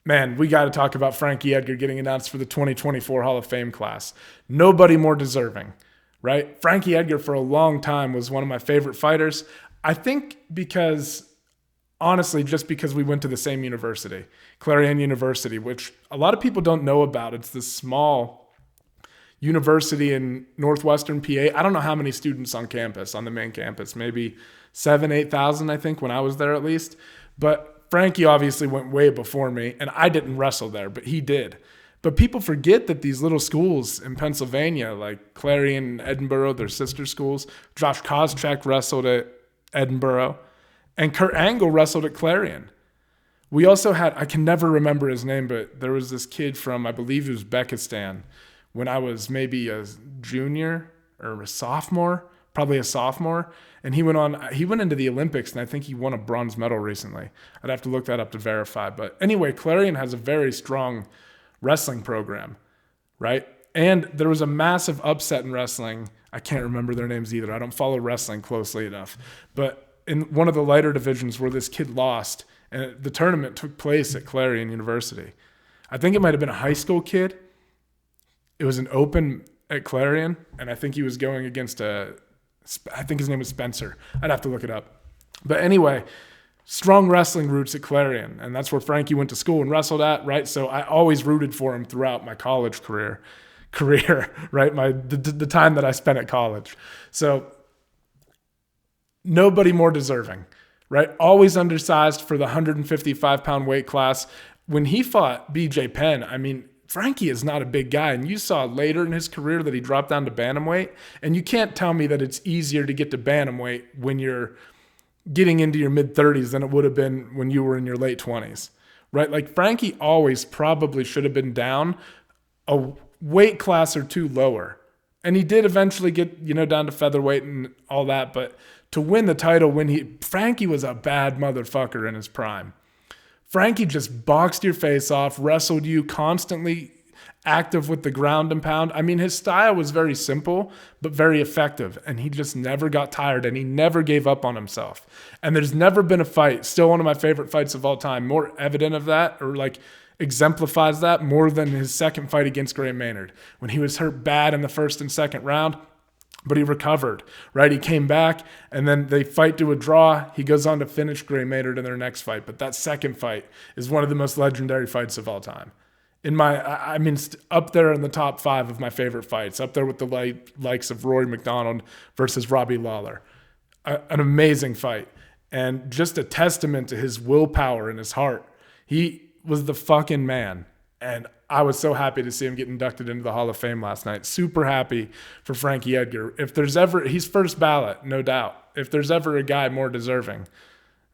Man, we got to talk about Frankie Edgar getting announced for the 2024 Hall of Fame class. Nobody more deserving, right? Frankie Edgar for a long time was one of my favorite fighters. I think because, honestly, just because we went to the same university, Clarion University, which a lot of people don't know about. It's this small university in northwestern PA. I don't know how many students on campus, on the main campus, maybe 8,000, I think, when I was there at least. But Frankie obviously went way before me, and I didn't wrestle there, but he did. But people forget that these little schools in Pennsylvania, like Clarion and Edinburgh, they're sister schools. Josh Koscheck wrestled at Edinburgh, and Kurt Angle wrestled at Clarion. We also had, I can never remember his name, but there was this kid from, I believe Uzbekistan, when I was maybe a junior or a sophomore, probably a sophomore. And he went into the Olympics, and I think he won a bronze medal recently. I'd have to look that up to verify. But anyway, Clarion has a very strong wrestling program, right? And there was a massive upset in wrestling. I can't remember their names either. I don't follow wrestling closely enough. But in one of the lighter divisions where this kid lost, and the tournament took place at Clarion University. I think it might have been a high school kid. It was an open at Clarion, and I think he was going against I think his name was Spencer. I'd have to look it up. But anyway, strong wrestling roots at Clarion, and that's where Frankie went to school and wrestled at, right? So I always rooted for him throughout my college career, right? The time that I spent at college. So nobody more deserving, right? Always undersized for the 155-pound weight class. When he fought BJ Penn, I mean, Frankie is not a big guy, and you saw later in his career that he dropped down to bantamweight, and you can't tell me that it's easier to get to bantamweight when you're getting into your mid-30s than it would have been when you were in your late 20s, right? Like Frankie always probably should have been down a weight class or two lower, and he did eventually get, down to featherweight and all that, but to win the title Frankie was a bad motherfucker in his prime. Frankie just boxed your face off, wrestled you, constantly active with the ground and pound. I mean, his style was very simple, but very effective, and he just never got tired, and he never gave up on himself. And there's never been a fight, still one of my favorite fights of all time, more evident of that, or like exemplifies that more than his second fight against Gray Maynard, when he was hurt bad in the first and second round. But he recovered, right? He came back, and then they fight to a draw. He goes on to finish Gray Maynard in their next fight. But that second fight is one of the most legendary fights of all time. Up there in the top 5 of my favorite fights, up there with the likes of Rory McDonald versus Robbie Lawler. An amazing fight, and just a testament to his willpower and his heart. He was the fucking man, and I was so happy to see him get inducted into the Hall of Fame last night. Super happy for Frankie Edgar. If there's ever, he's first ballot, no doubt. If there's ever a guy more deserving,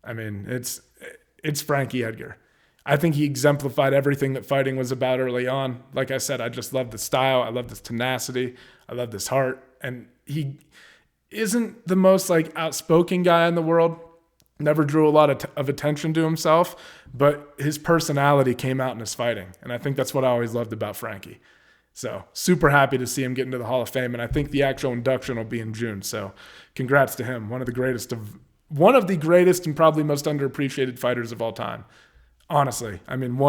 I mean, it's Frankie Edgar. I think he exemplified everything that fighting was about early on. Like I said, I just love the style. I love this tenacity. I love this heart. And he isn't the most outspoken guy in the world. Never drew a lot of attention to himself, but his personality came out in his fighting. And I think that's what I always loved about Frankie. So super happy to see him get into the Hall of Fame. And I think the actual induction will be in June. So congrats to him. One of the greatest and probably most underappreciated fighters of all time. Honestly, I mean,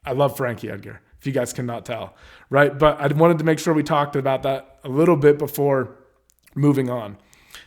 I love Frankie Edgar, if you guys cannot tell, right? But I wanted to make sure we talked about that a little bit before moving on.